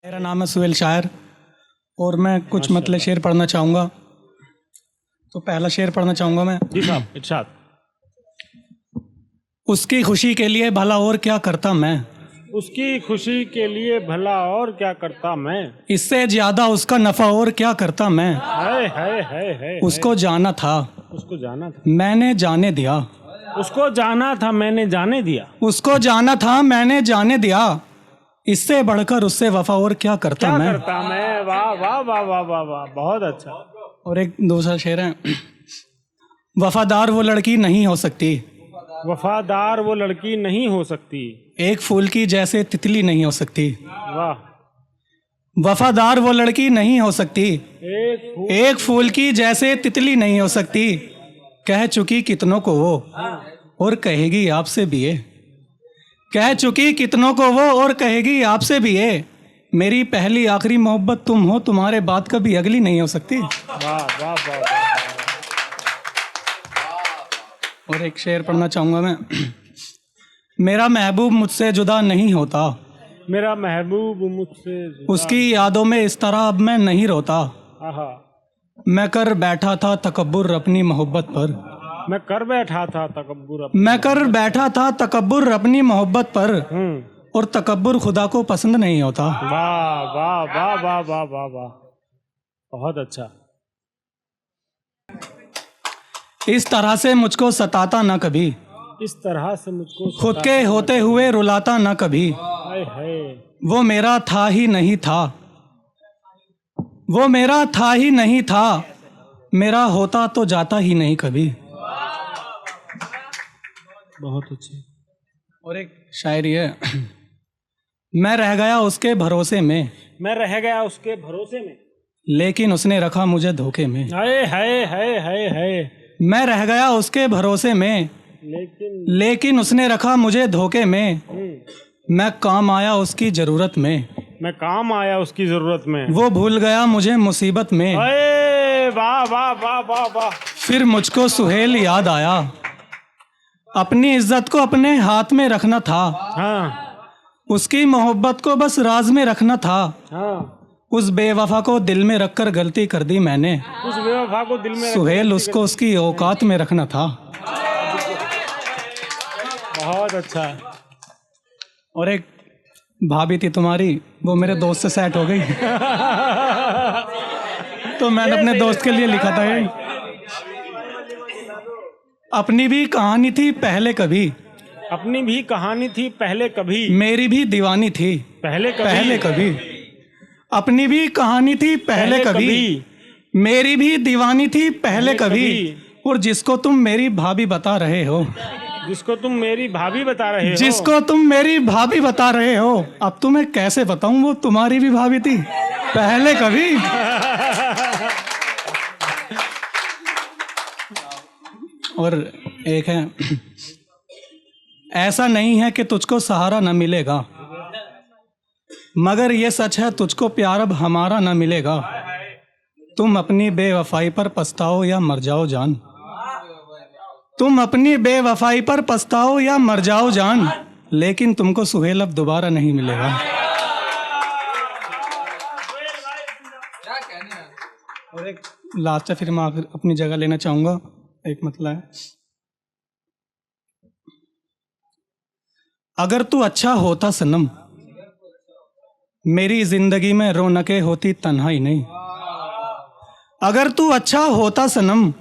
मेरा नाम है सुहेल शायर और मैं कुछ मतलब शेर पढ़ना चाहूँगा। तो पहला शेर पढ़ना चाहूँगा मैं। जी साहब, इरशाद। उसकी खुशी के लिए भला और क्या करता मैं, उसकी खुशी के लिए भला और क्या करता मैं, इससे ज्यादा उसका नफा और क्या करता मैं। है उसको जाना था उसको जाना था, मैंने जाने दिया, उसको जाना था मैंने जाने दिया, उसको जाना था मैंने जाने दिया, इससे बढ़कर उससे वफा और क्या करता क्या मैं। करता मैं। वाह वाह वाह वाह वाह वाह, बहुत अच्छा। और एक दूसरा शेर है। वफादार वो लड़की नहीं हो सकती, वफादार वो लड़की नहीं हो सकती, एक फूल की जैसे तितली नहीं हो सकती। वाह। वफादार वो लड़की नहीं हो सकती, एक एक फूल की जैसे तितली नहीं हो सकती, कह चुकी कितनों को वो और कहेगी आपसे भी ये, कह चुकी कितनों को वो और कहेगी आपसे भी ये, मेरी पहली आखिरी मोहब्बत तुम हो, तुम्हारे बाद कभी अगली नहीं हो सकती। वाह वाह वाह वाह। और एक शेर पढ़ना चाहूँगा मैं। मेरा महबूब मुझसे जुदा नहीं होता, मेरा महबूब मुझसे जुदा। उसकी यादों में इस तरह अब मैं नहीं रोता, आहा। मैं कर बैठा था तकब्बुर अपनी मोहब्बत पर, मैं कर बैठा था तकब्बुर मैं कर बैठा था तकब्बुर अपनी मोहब्बत पर, और तकब्बुर खुदा को पसंद नहीं होता। वाह वाह वाह वाह वाह वाह वाह, बहुत अच्छा। इस तरह से मुझको सताता ना कभी, इस तरह से मुझको खुद के होते हुए रुलाता ना कभी, हाय हाय। वो मेरा था ही नहीं था, वो मेरा था ही नहीं था, मेरा होता तो जाता ही नहीं कभी। बहुत अच्छी। और एक शायरी है। मैं रह गया उसके भरोसे में, मैं रह गया उसके भरोसे में, लेकिन उसने रखा मुझे धोखे में। हाय हाय हाय हाय हाय। मैं रह गया उसके भरोसे में, लेकिन उसने रखा मुझे धोखे में, मैं काम आया उसकी जरूरत में, मैं काम आया उसकी जरूरत में, वो भूल गया मुझे मुसीबत में। अरे वाह वाह वाह वाह वाह। फिर मुझको सुहेल याद आया, अपनी इज्जत को अपने हाथ में रखना था, हाँ उसकी मोहब्बत को बस राज में रखना था, हाँ। उस बेवफा को दिल में रखकर गलती कर दी मैंने, उस बेवफा को दिल में सुहेल उसको उसकी औकात में रखना था। बहुत अच्छा। और एक भाभी थी तुम्हारी, वो मेरे दोस्त से सेट हो गई। तो मैंने अपने दोस्त के लिए लिखा था ये। अपनी भी कहानी थी पहले कभी, अपनी भी कहानी थी पहले कभी, मेरी भी दीवानी थी पहले कभी, पहले कभी। अपनी भी कहानी थी पहले कभी, मेरी भी दीवानी थी पहले कभी, और जिसको तुम मेरी भाभी बता रहे हो, जिसको तुम मेरी भाभी बता रहे हो, जिसको तुम मेरी भाभी बता रहे हो, अब तुम्हें कैसे बताऊं वो तुम्हारी भी भाभी थी पहले कभी। और एक है। ऐसा नहीं है कि तुझको सहारा न मिलेगा, मगर ये सच है तुझको प्यार अब हमारा न मिलेगा, तुम अपनी बेवफाई पर पछताओ या मर जाओ जान, तुम अपनी बेवफाई पर पछताओ या मर जाओ जान, लेकिन तुमको सुहेल अब दोबारा नहीं मिलेगा। और एक लास्ट है, फिर मैं अपनी जगह लेना चाहूंगा। एक मतलब है, अगर तू अच्छा होता सनम, मेरी जिंदगी में रौनकें होती तन्हाई नहीं। अगर तू अच्छा होता सनम,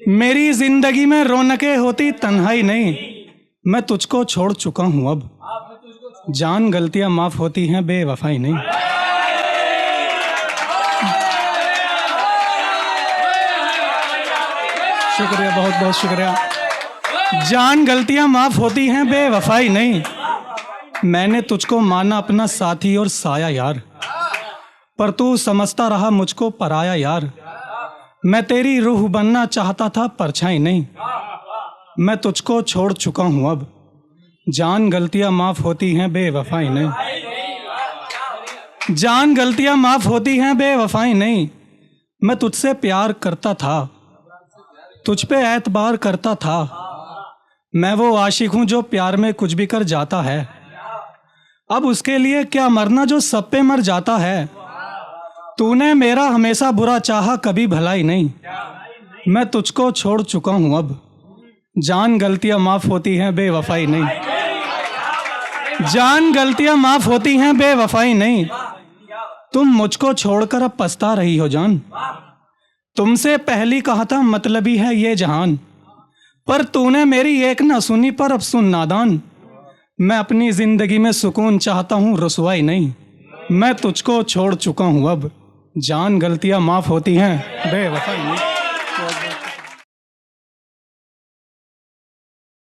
मेरी जिंदगी में रौनकें होती तन्हाई नहीं। मैं तुझको छोड़ चुका हूं अब, जान गलतियां माफ होती हैं बेवफाई नहीं। शुक्रिया, बहुत बहुत शुक्रिया। जान गलतियां माफ होती हैं बेवफाई नहीं। मैंने तुझको माना अपना साथी और साया यार, पर तू समझता रहा मुझको पराया यार। मैं तेरी रूह बनना चाहता था परछाई नहीं। मैं तुझको छोड़ चुका हूं अब, जान गलतियां माफ होती हैं बेवफाई नहीं। जान गलतियां माफ होती हैं बेवफाई नहीं। मैं तुझसे प्यार करता था, तुझ पे एतबार करता था। मैं वो आशिक हूं जो प्यार में कुछ भी कर जाता है। अब उसके लिए क्या मरना जो सब पे मर जाता है। तूने मेरा हमेशा बुरा चाहा, कभी भलाई नहीं। मैं तुझको छोड़ चुका हूँ अब। जान गलतियाँ माफ़ होती हैं, बेवफाई नहीं। जान गलतियाँ माफ़ होती हैं, बेवफाई नहीं। तुम मुझको छोड़कर अब पछता रही हो जान। तुमसे पहली कहा था मतलबी है ये जहान, पर तूने मेरी एक ना सुनी, पर अब सुन नादान। मैं अपनी ज़िंदगी में सुकून चाहता हूँ, रुसवाई नहीं। मैं तुझको छोड़ चुका हूँ अब। जान गलतियाँ माफ़ होती हैं, बेवफाई नहीं।